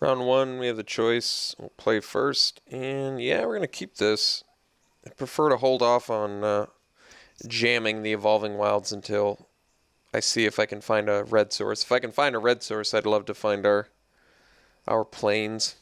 Round one, we have the choice. We'll play first. And yeah, we're going to keep this. I prefer to hold off on jamming the Evolving Wilds until I see if I can find a red source. If I can find a red source, I'd love to find our plains.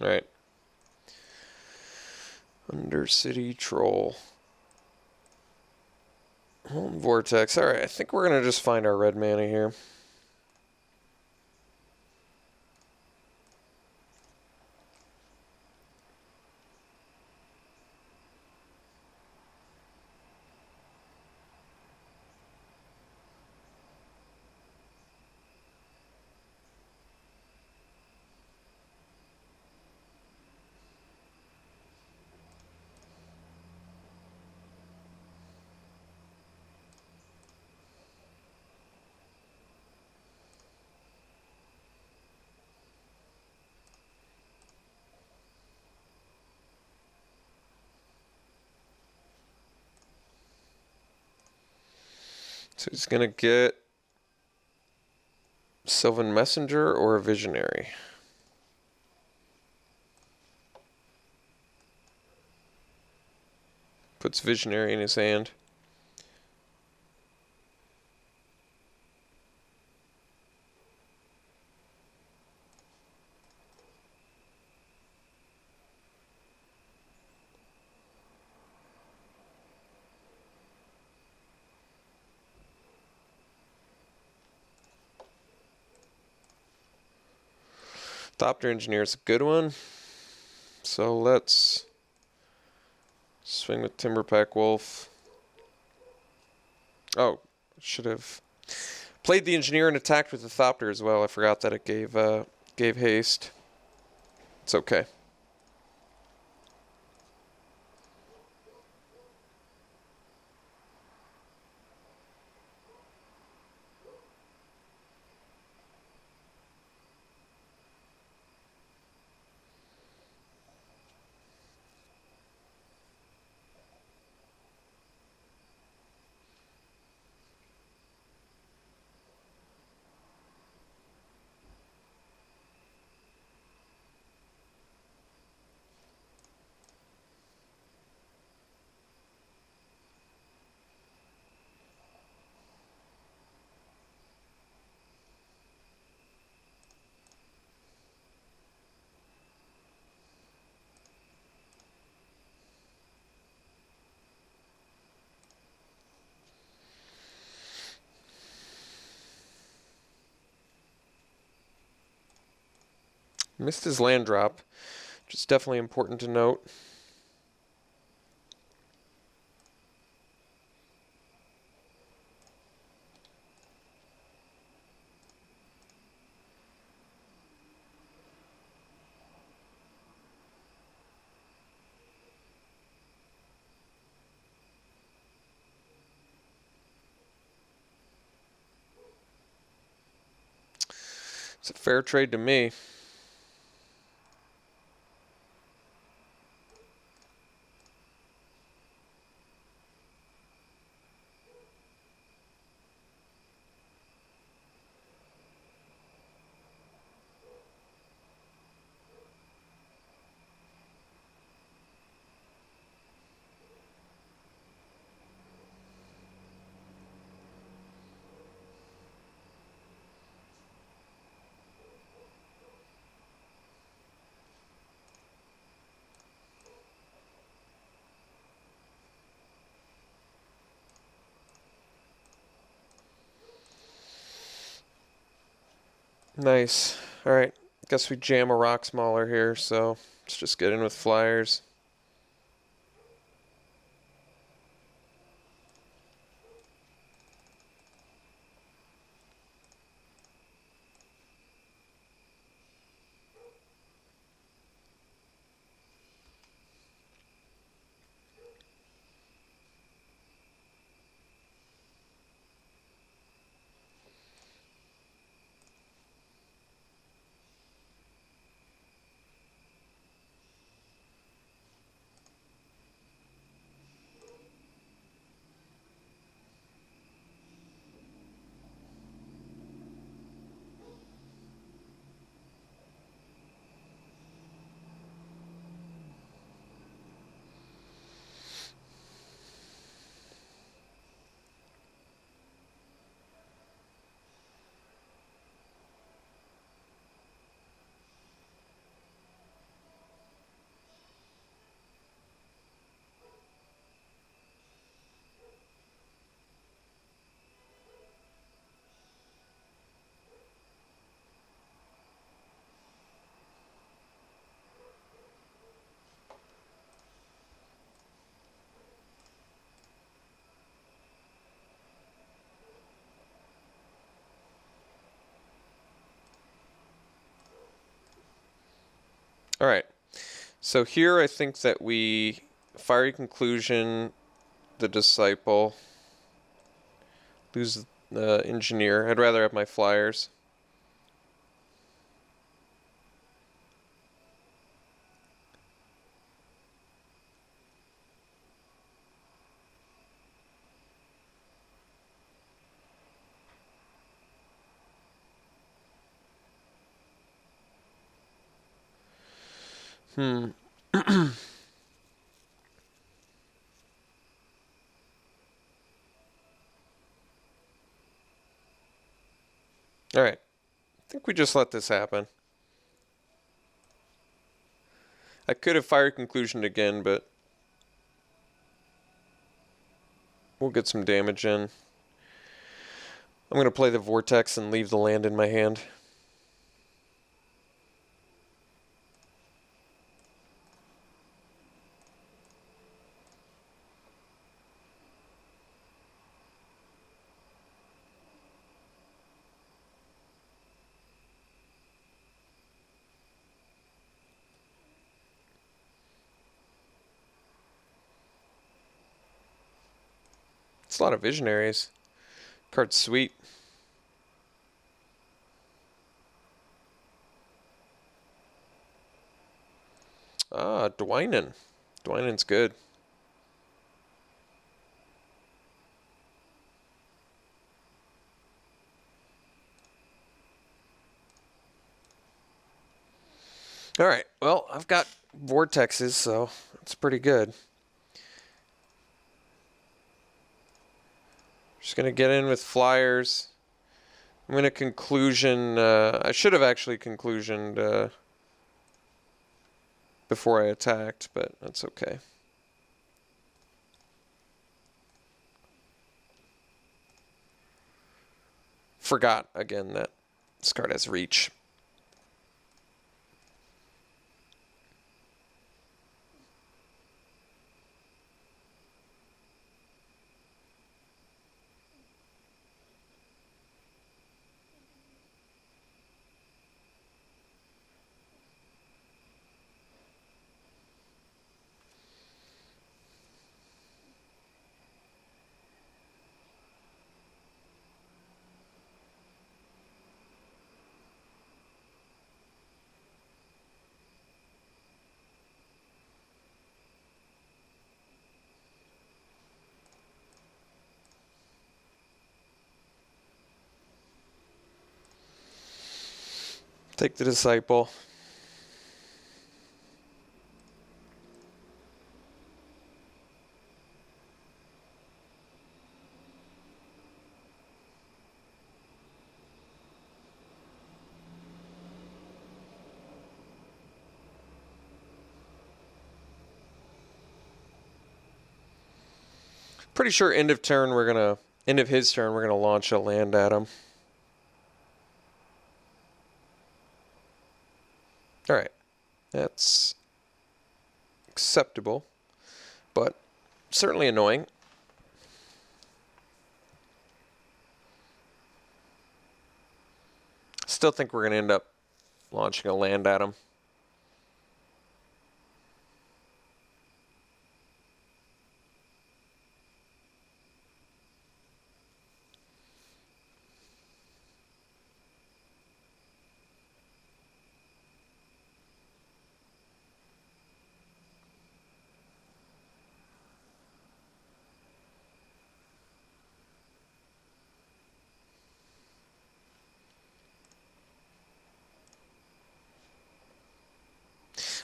Alright. Undercity Troll. Home Vortex. Alright, I think we're going to just find our red mana here. So he's going to get Sylvan Messenger or a Visionary. Puts Visionary in his hand. Thopter Engineer is a good one. So let's swing with Timberpack Wolf. Oh, should have played the Engineer and attacked with the Thopter as well. I forgot that it gave haste. It's okay. Missed his land drop, which is definitely important to note. It's a fair trade to me. Nice. Alright, guess we jam a Rock Smaller here, so let's just get in with Flyers. So here I think that we Fiery Conclusion, the Disciple, lose the Engineer. I'd rather have my flyers. All right. I think we just let this happen. I could have Fiery Conclusion again, but we'll get some damage in. I'm going to play the Vortex and leave the land in my hand. It's a lot of Visionaries. Card's sweet. Ah, Dwynen. Dwynen's good. All right. Well, I've got Vortexes, so it's pretty good. Just going to get in with flyers. I'm going to conclusion. I should have actually conclusioned before I attacked, but that's okay. Forgot again that this card has reach. Take the Disciple. Pretty sure end of his turn we're gonna launch a land at him. All right, that's acceptable, but certainly annoying. Still think we're gonna end up launching a land at him.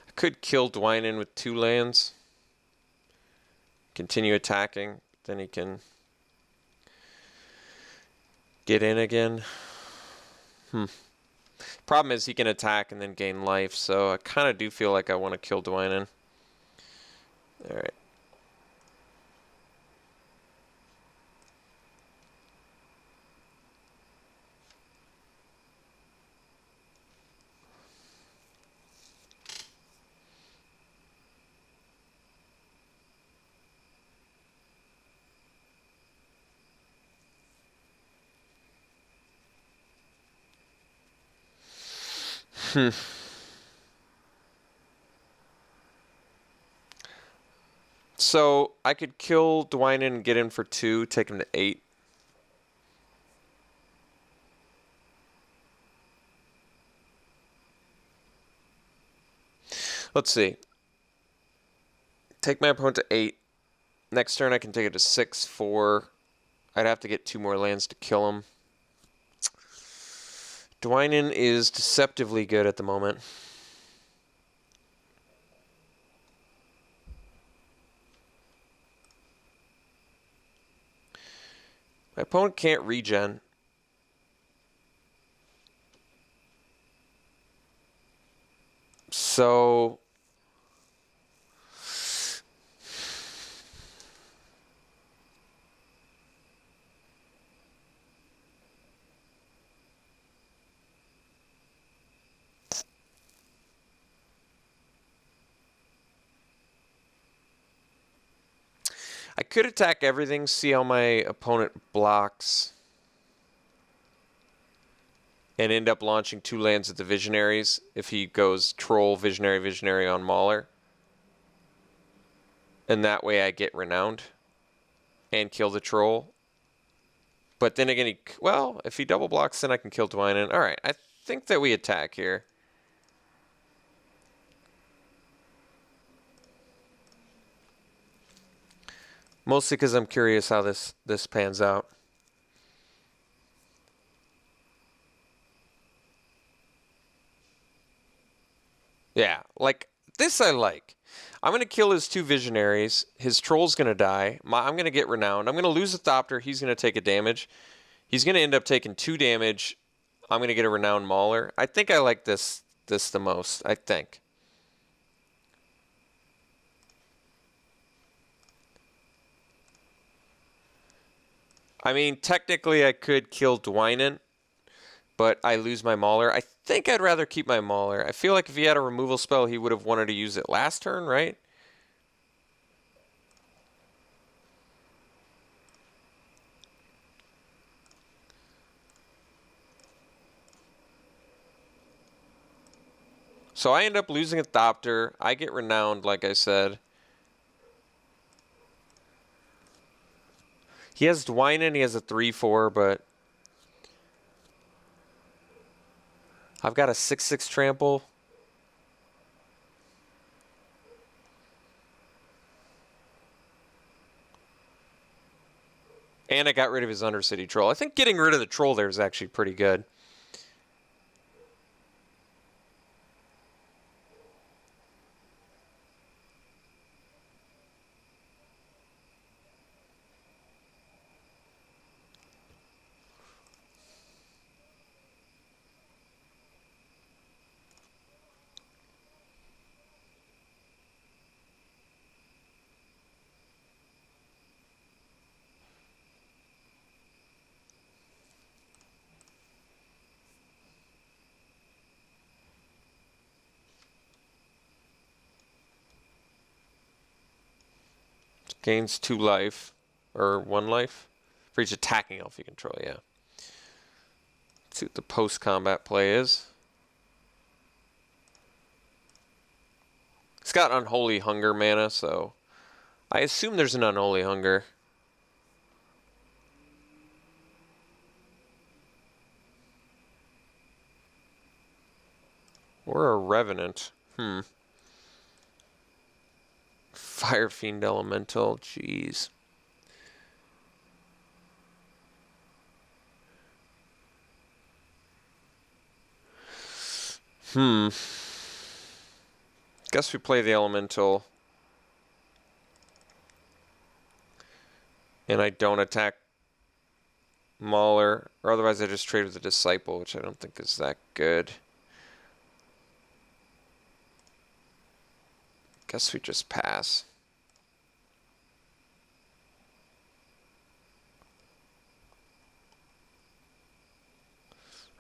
I could kill Dwynen with 2 lands. Continue attacking, then he can get in again. Problem is he can attack and then gain life, so I kind of do feel like I want to kill Dwynen. All right. So I could kill Dwynen and get in for 2, take him to 8. Let's see. Take my opponent to 8. Next turn I can take it to 6, 4. I'd have to get 2 more lands to kill him. Dwynen is deceptively good at the moment. My opponent can't regen. So I could attack everything, see how my opponent blocks, and end up launching 2 lands at the Visionaries if he goes Troll, Visionary, Visionary on Mauler. And that way I get Renowned and kill the Troll. But then again, well, if he double blocks, then I can kill Dwynen. All right, I think that we attack here. Mostly because I'm curious how this pans out. Yeah, like, this I like. I'm going to kill his 2 Visionaries. His Troll's going to die. I'm going to get Renowned. I'm going to lose a Thopter. He's going to take a damage. He's going to end up taking 2 damage. I'm going to get a Renowned Mauler. I think I like this the most, I think. I mean, technically I could kill Dwynen, but I lose my Mauler. I think I'd rather keep my Mauler. I feel like if he had a removal spell, he would have wanted to use it last turn, right? So I end up losing a Thopter. I get Renowned, like I said. He has Dwynen, he has a 3/4, but I've got a 6/6 trample. And I got rid of his Undercity Troll. I think getting rid of the Troll there is actually pretty good. Gains 2 life, or 1 life, for each attacking elf you control, yeah. Let's see what the post-combat play is. It's got Unholy Hunger mana, so I assume there's an Unholy Hunger. Or a Revenant. Fire Fiend Elemental, jeez. Guess we play the Elemental. And I don't attack Mauler, or otherwise I just trade with the Disciple, which I don't think is that good. Guess we just pass.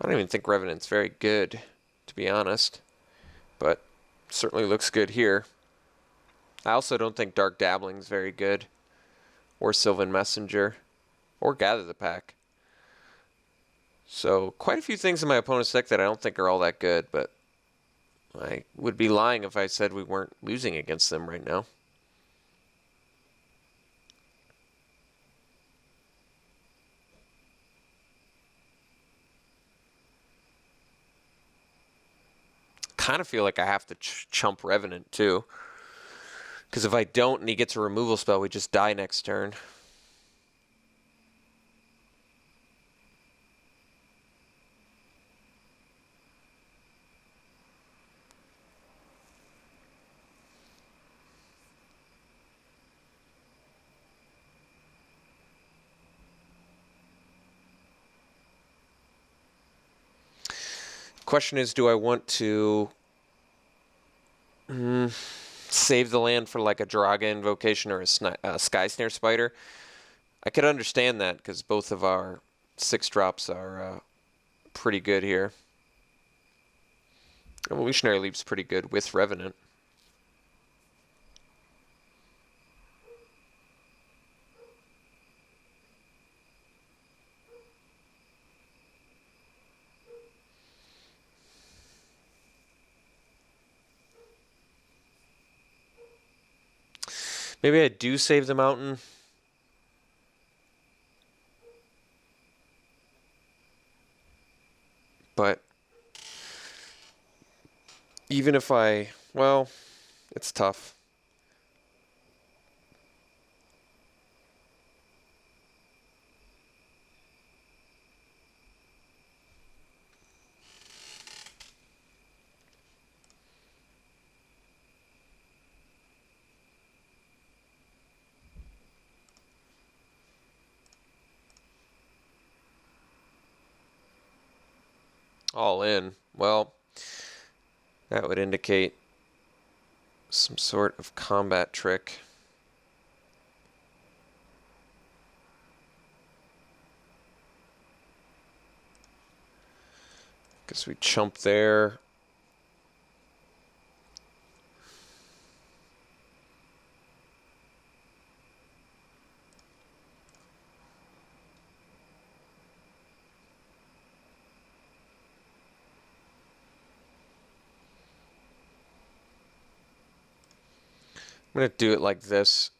I don't even think Revenant's very good, to be honest. But certainly looks good here. I also don't think Dark Dabbling's very good. Or Sylvan Messenger. Or Gather the Pack. So quite a few things in my opponent's deck that I don't think are all that good, but I would be lying if I said we weren't losing against them right now. kind of feel like I have to chump Revenant too. Because if I don't and he gets a removal spell, we just die next turn. Question is, do I want to save the land for like a Draga Invocation or a Sky Snare Spider? I could understand that because both of our 6-drops are pretty good here. Evolutionary Leap's pretty good with Revenant. Maybe I do save the mountain. But even if well, it's tough. All in. Well, that would indicate some sort of combat trick. Guess we chump there. I'm going to do it like this.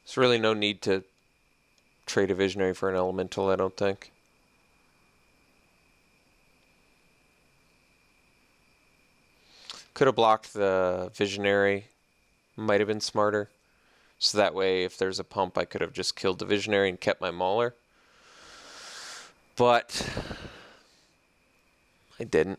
There's really no need to trade a Visionary for an Elemental, I don't think. Could have blocked the Visionary. Might have been smarter. So that way, if there's a pump, I could have just killed the Visionary and kept my Mauler. But I didn't.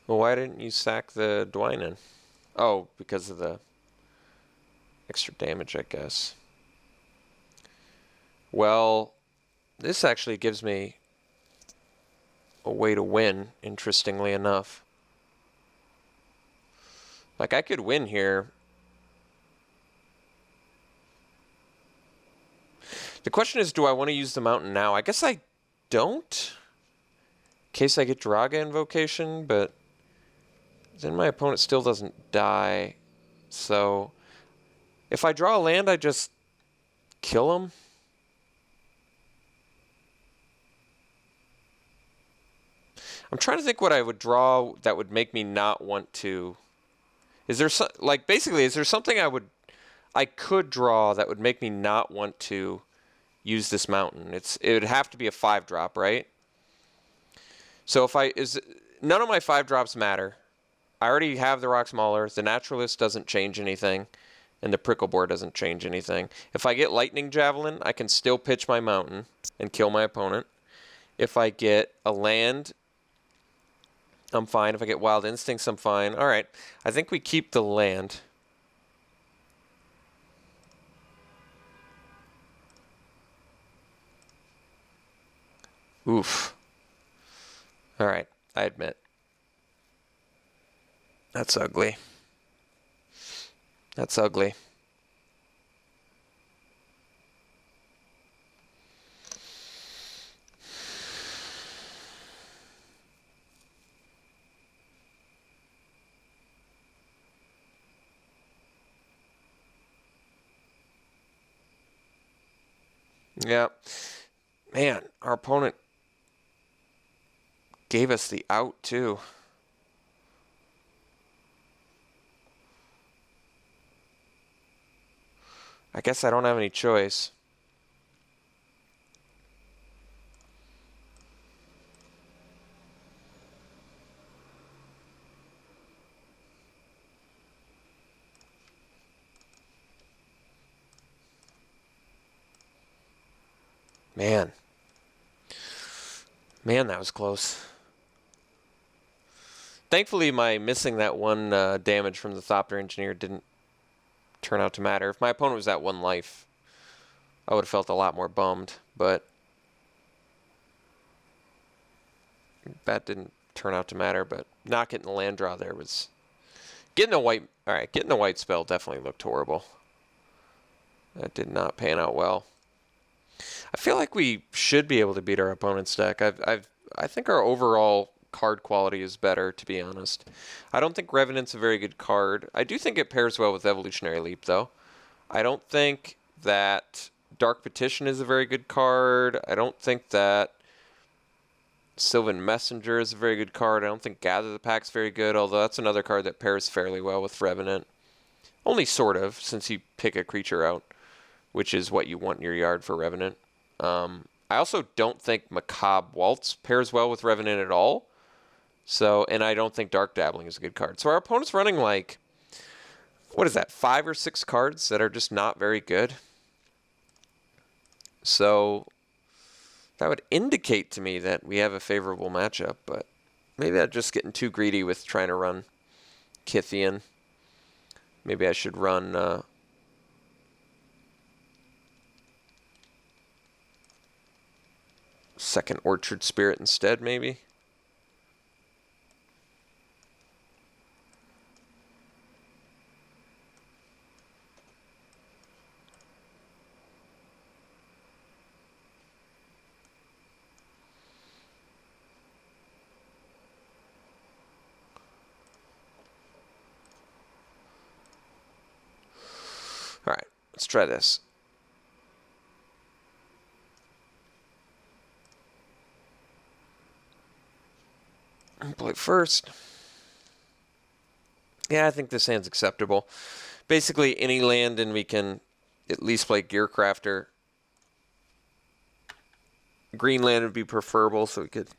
Well, why didn't you sack the Dwynen? Oh, because of the extra damage, I guess. Well, this actually gives me a way to win, interestingly enough. Like, I could win here. The question is, do I want to use the mountain now? I guess I don't. In case I get Draga Invocation, but then my opponent still doesn't die. So, if I draw a land, I just kill him. I'm trying to think what I would draw that would make me not want to. Is there basically, is there something I could draw that would make me not want to use this mountain? It would have to be a 5-drop, right? So none of my 5-drops matter. I already have the Rox Mauler. The Naturalist doesn't change anything, and the Prickle Boar doesn't change anything. If I get Lightning Javelin, I can still pitch my mountain and kill my opponent. If I get a land, I'm fine. If I get Wild Instincts, I'm fine. All right. I think we keep the land. Oof. All right, I admit. That's ugly. That's ugly. Yeah. Man, our opponent gave us the out, too. I guess I don't have any choice. Man. Man, that was close. Thankfully, my missing that one damage from the Thopter Engineer didn't turn out to matter. If my opponent was at 1 life, I would have felt a lot more bummed, but that didn't turn out to matter. But not getting the land draw there was... Getting a white... Alright, getting the white spell definitely looked horrible. That did not pan out well. I feel like we should be able to beat our opponent's deck. I think our overall card quality is better, to be honest. I don't think Revenant's a very good card. I do think it pairs well with Evolutionary Leap, though. I don't think that Dark Petition is a very good card. I don't think that Sylvan Messenger is a very good card. I don't think Gather the Pack's very good, although that's another card that pairs fairly well with Revenant. Only sort of, since you pick a creature out, which is what you want in your yard for Revenant. I also don't think Macabre Waltz pairs well with Revenant at all. So, and I don't think Dark Dabbling is a good card. So our opponent's running like, what is that, 5 or 6 cards that are just not very good. So that would indicate to me that we have a favorable matchup, but maybe I'm just getting too greedy with trying to run Kythian. Maybe I should run second Orchard Spirit instead, maybe. All right, let's try this. Play first. Yeah, I think this hand's acceptable. Basically, any land, and we can at least play Gearcrafter. Green land would be preferable, so we could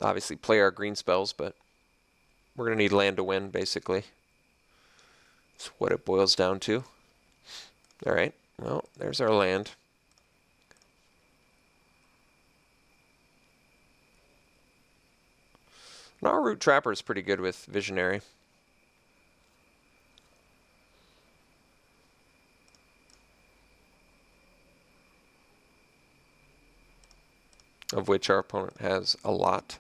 obviously play our green spells, but we're going to need land to win, basically. That's what it boils down to. All right, well, there's our land. And our Root Trapper is pretty good with Visionary. Of which our opponent has a lot.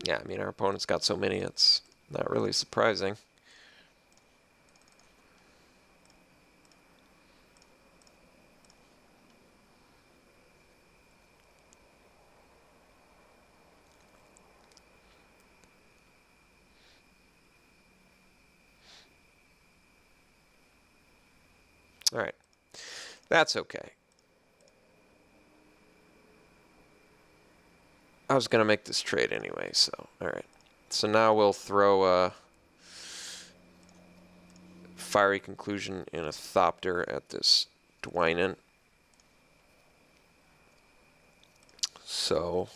Yeah, I mean, our opponent's got so many, it's not really surprising. All right, that's okay. I was going to make this trade anyway, so, all right. So now we'll throw a Fiery Conclusion and a Thopter at this Dwynant. So,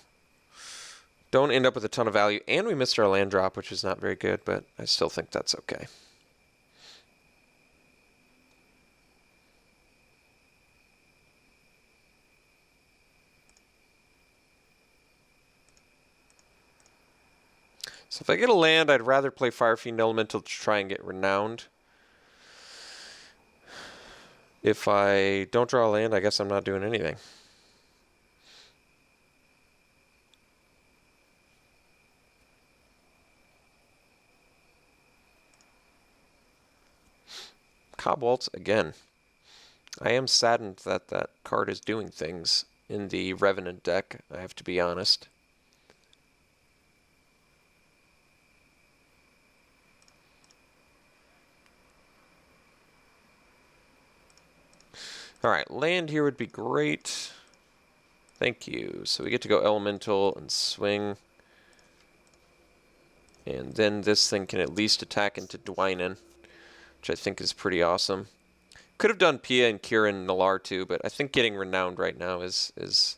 don't end up with a ton of value. And we missed our land drop, which is not very good, but I still think that's okay. So if I get a land, I'd rather play Firefiend Elemental to try and get Renowned. If I don't draw a land, I guess I'm not doing anything. Cobwaltz again. I am saddened that that card is doing things in the Revenant deck, I have to be honest. Alright, land here would be great. Thank you. So we get to go Elemental and swing. And then this thing can at least attack into Dwynen, which I think is pretty awesome. Could have done Pia and Kieran Nalar too, but I think getting Renowned right now is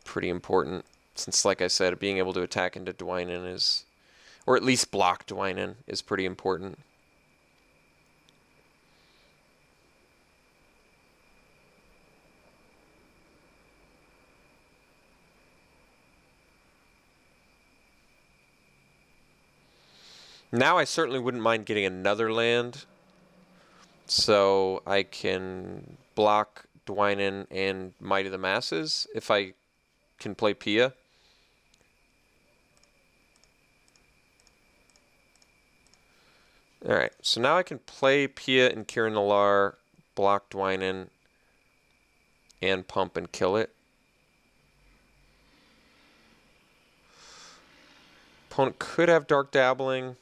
pretty important. Since, like I said, being able to attack into Dwynen is, or at least block Dwynen, is pretty important. Now I certainly wouldn't mind getting another land, so I can block Dwynen and Might of the Masses if I can play Pia. Alright, so now I can play Pia and Kieran Nalar, block Dwynen, and pump and kill it. Opponent could have Dark Dabbling.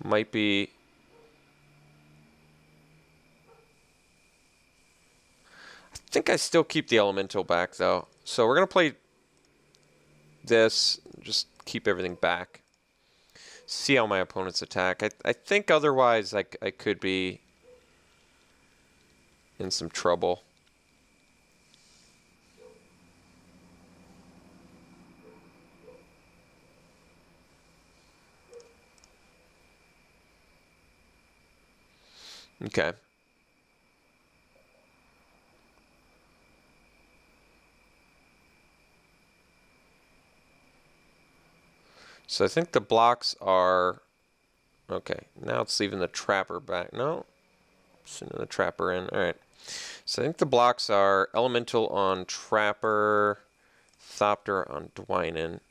Might be... I think I still keep the Elemental back, though. So we're going to play this, just keep everything back. See how my opponents attack. I think otherwise I could be in some trouble. Okay. So I think the blocks are... Okay, now it's leaving the Trapper back. No, sending the Trapper in. Alright. So I think the blocks are Elemental on Trapper, Thopter on Dwynen.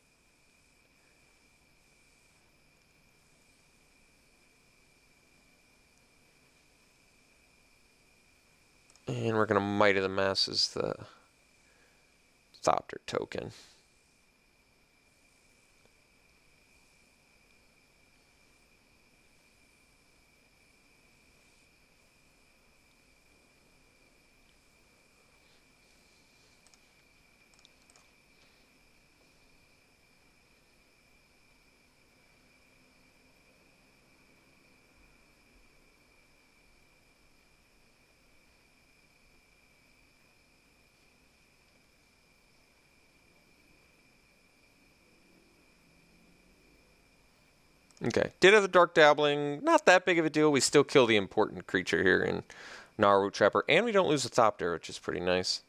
And we're going to Might of the Masses the Thopter token. Okay, did have the Dark Dabbling, not that big of a deal. We still kill the important creature here in Gnarlroot Trapper, and we don't lose the Thopter, which is pretty nice.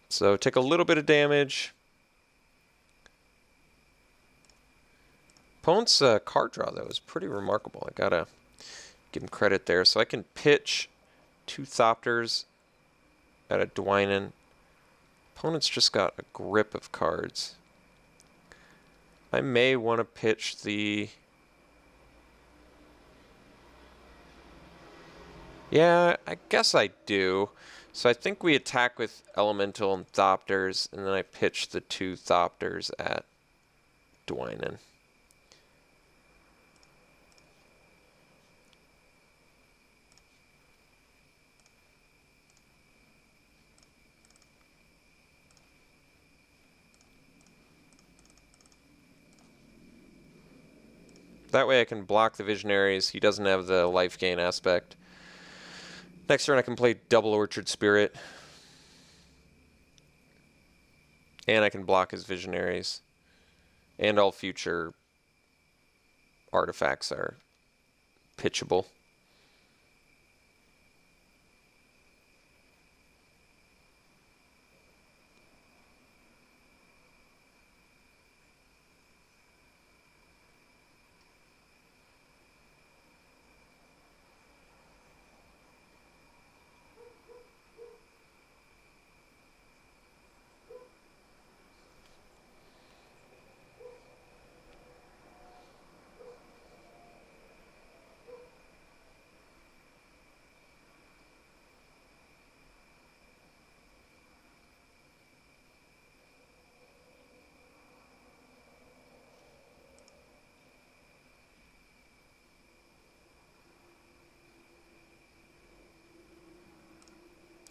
So take a little bit of damage. Opponent's card draw, though, is pretty remarkable. I gotta give him credit there. So I can pitch 2 Thopters at a Dwynen. Opponent's just got a grip of cards. I may want to pitch the... Yeah, I guess I do. So I think we attack with Elemental and Thopters, and then I pitch the 2 Thopters at Dwynen. That way I can block the Visionaries. He doesn't have the life gain aspect. Next turn I can play double Orchard Spirit. And I can block his Visionaries. And all future artifacts are pitchable.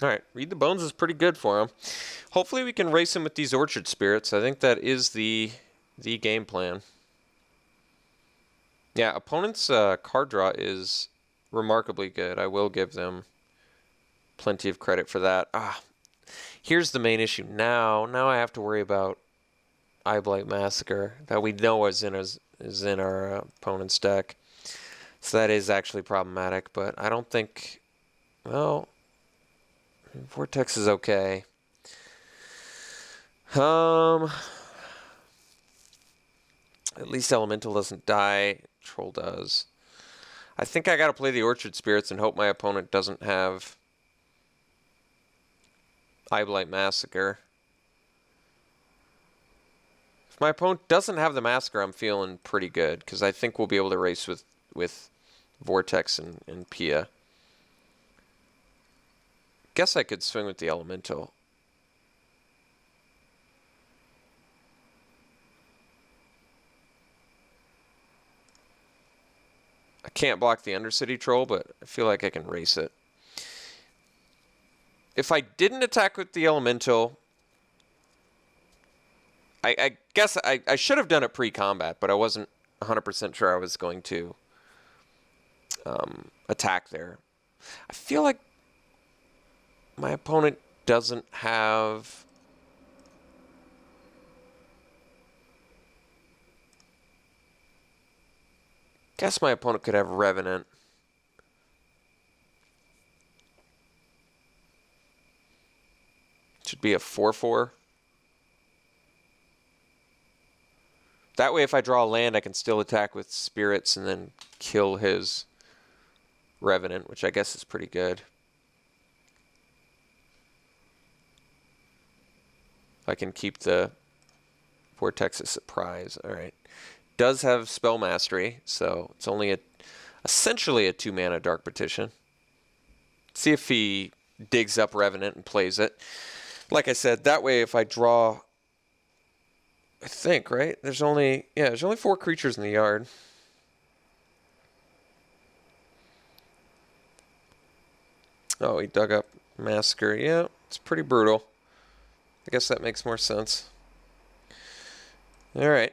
All right, Read the Bones is pretty good for him. Hopefully we can race him with these Orchard Spirits. I think that is the game plan. Yeah, opponent's card draw is remarkably good. I will give them plenty of credit for that. Here's the main issue. Now I have to worry about Eyeblight Massacre that we know is in our opponent's deck. So that is actually problematic, but I don't think, well, Vortex is okay. At least Elemental doesn't die. Troll does. I think I gotta play the Orchard Spirits and hope my opponent doesn't have Eyeblight Massacre. If my opponent doesn't have the Massacre, I'm feeling pretty good, because I think we'll be able to race with Vortex and Pia. Guess I could swing with the Elemental. I can't block the Undercity Troll, but I feel like I can race it. If I didn't attack with the Elemental, I guess I should have done it pre-combat, but I wasn't 100% sure I was going to attack there. I feel like my opponent doesn't have... Guess my opponent could have Revenant. Should be a 4/4. That way if I draw a land, I can still attack with Spirits and then kill his Revenant, which I guess is pretty good. I can keep the Vortex as surprise. All right. Does have Spell Mastery, so it's only essentially a 2-mana Dark Petition. See if he digs up Revenant and plays it. Like I said, that way if I draw, I think, right? There's only 4 creatures in the yard. Oh, he dug up Massacre. Yeah, it's pretty brutal. I guess that makes more sense. All right.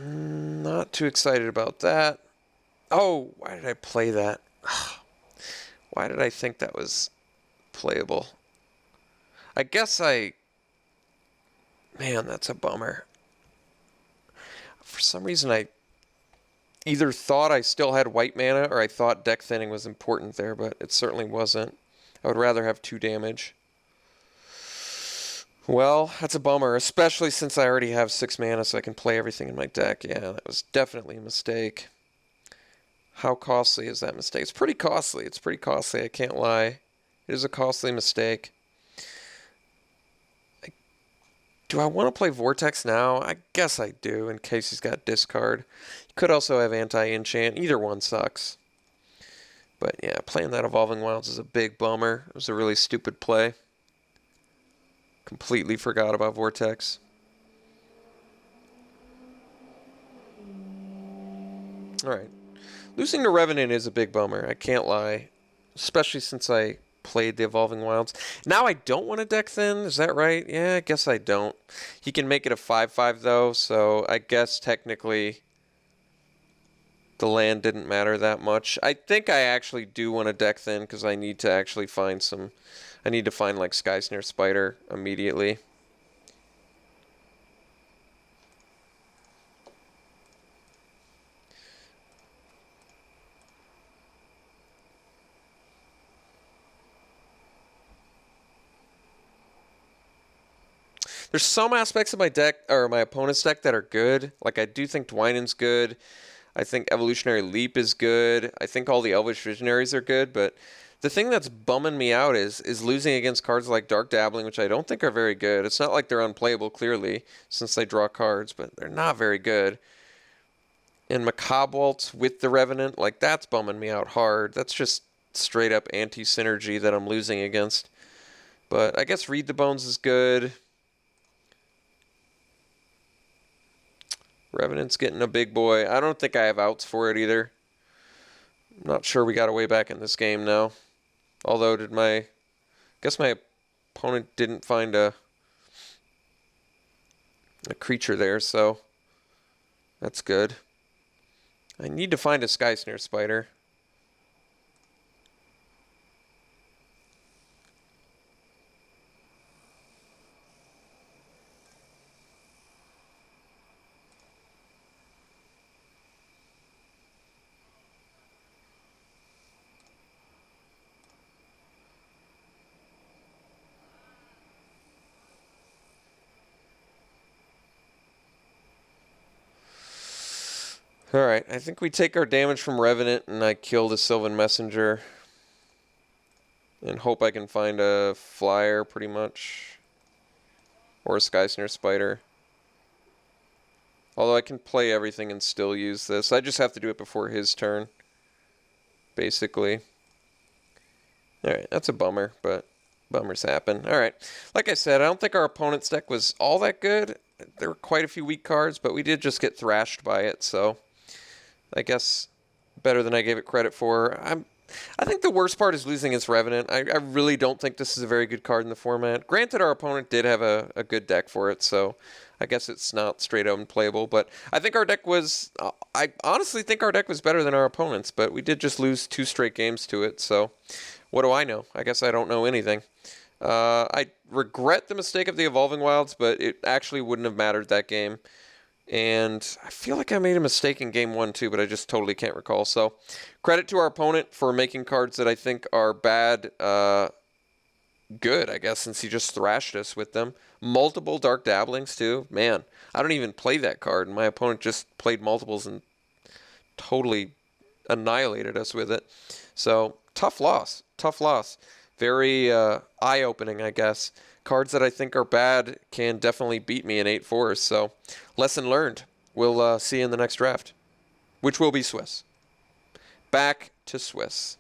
Not too excited about that. Oh, why did I play that? Why did I think that was playable? I guess man, that's a bummer. For some reason, I either thought I still had white mana or I thought deck thinning was important there, but it certainly wasn't. I would rather have 2 damage. Well, that's a bummer, especially since I already have 6 mana so I can play everything in my deck. Yeah, that was definitely a mistake. How costly is that mistake? It's pretty costly. It's pretty costly, I can't lie. It is a costly mistake. Do I want to play Vortex now? I guess I do, in case he's got discard. You could also have anti-enchant. Either one sucks. But yeah, playing that Evolving Wilds is a big bummer. It was a really stupid play. Completely forgot about Vortex. Alright. Losing to Revenant is a big bummer, I can't lie. Especially since I played the Evolving Wilds. Now I don't want to deck thin, is that right? Yeah, I guess I don't. He can make it a 5/5 though, so I guess technically the land didn't matter that much. I think I actually do want to deck thin because I need to actually find some... I need to find like Sky Snare Spider immediately. There's some aspects of my deck, or my opponent's deck, that are good. Like, I do think Dwynen's good. I think Evolutionary Leap is good. I think all the Elvish Visionaries are good, but the thing that's bumming me out is losing against cards like Dark Dabbling, which I don't think are very good. It's not like they're unplayable, clearly, since they draw cards, but they're not very good. And Macabre Waltz with the Revenant, like, that's bumming me out hard. That's just straight up anti-synergy that I'm losing against. But I guess Read the Bones is good. Revenant's getting a big boy. I don't think I have outs for it either. Not sure we got a way back in this game now. Although, guess my opponent didn't find a creature there, so that's good. I need to find a Sky Snare Spider. Alright, I think we take our damage from Revenant and I kill the Sylvan Messenger. And hope I can find a flyer, pretty much. Or a Sky Snare Spider. Although I can play everything and still use this. I just have to do it before his turn. Basically. Alright, that's a bummer, but bummers happen. Alright, like I said, I don't think our opponent's deck was all that good. There were quite a few weak cards, but we did just get thrashed by it, so I guess better than I gave it credit for. I think the worst part is losing its Revenant. I really don't think this is a very good card in the format. Granted, our opponent did have a good deck for it, so I guess it's not straight up unplayable. But I think our deck was... I honestly think our deck was better than our opponent's, but we did just lose 2 straight games to it, so what do I know? I guess I don't know anything. I regret the mistake of the Evolving Wilds, but it actually wouldn't have mattered that game. And I feel like I made a mistake in game 1 too, but I just totally can't recall. So credit to our opponent for making cards that I think are bad, good, I guess, since he just thrashed us with them. Multiple Dark Dabblings too. Man, I don't even play that card, and my opponent just played multiples and totally annihilated us with it. So tough loss. Tough loss. Very eye-opening, I guess. Cards that I think are bad can definitely beat me in 8-4s. So lesson learned. We'll see you in the next draft, which will be Swiss. Back to Swiss.